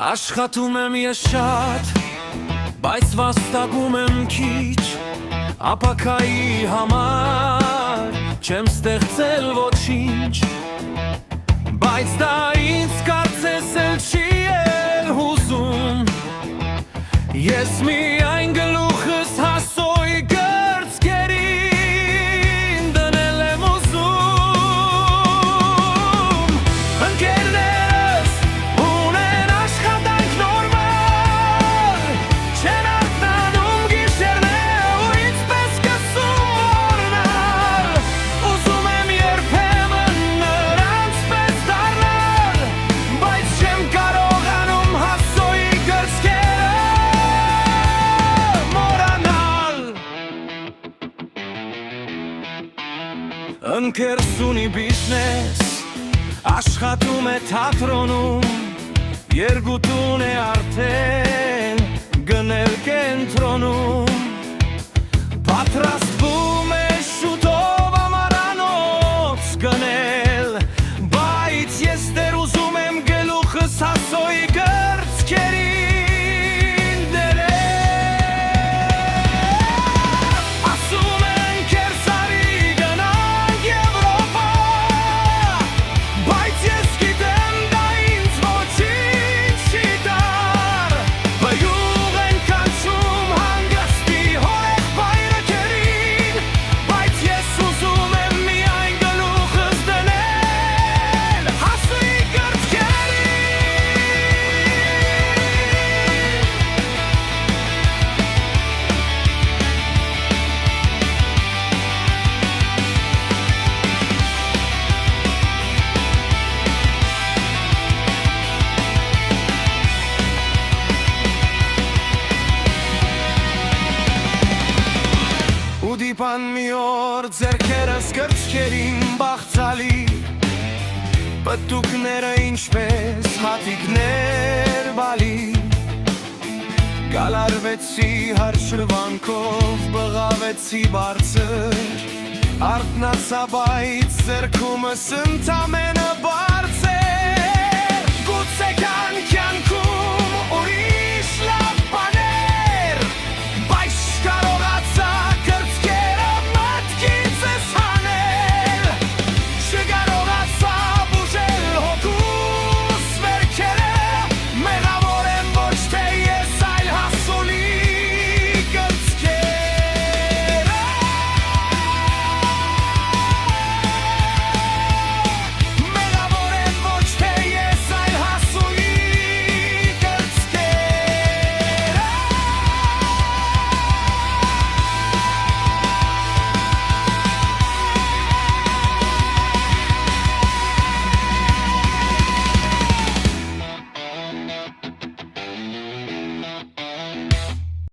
Աշխատում եմ ես շատ, բայց վաստակում եմ քիչ, ապակայի համար չեմ ստեղծել ոչինչ, բայց դա ինձ կարծես էլ չի էլ հուզում, ես միայն գլուխս հասոյ գրծքերին դնել եմ ուզում, ընկերներս ունեն աշխատանք նորմալ, չեն արթնանում գիշերներ ու ինչպես կսում որնալ, ուզում եմ երբեմն նրանց պես դառնալ, բայց չեմ կարողանում հասոյ գրծքերը մոռանալ։ Ընկերս ունի բիզնես, աշխատում է թատրոնում, երկու տուն է արդեն գնել կենտրոնում, պատրաստվում է շուտով ամարանոց գնել, բայց ես դեռ ուզում եմ գլուխս հասոյ գրծքերին դնել, ասում են կերսարի գնանք Եվրոպա, բայց ես գիտեմ դա ինձ ոչինչ չի տար, վյուղ են կանչում հանգստի հորեղբայրը քերին, բայց ես ուզում եմ միայն գլուխս դնել հասոյ Ու դիպան մի օր ձեռքերս գրծքերին բաղցալի, պտուկները ինչպես հատիկներ բալի, գալարվեցի հարշլվանքով, բղավեցի բարձր, արթնացա բայց ձեռքումս ընդամենը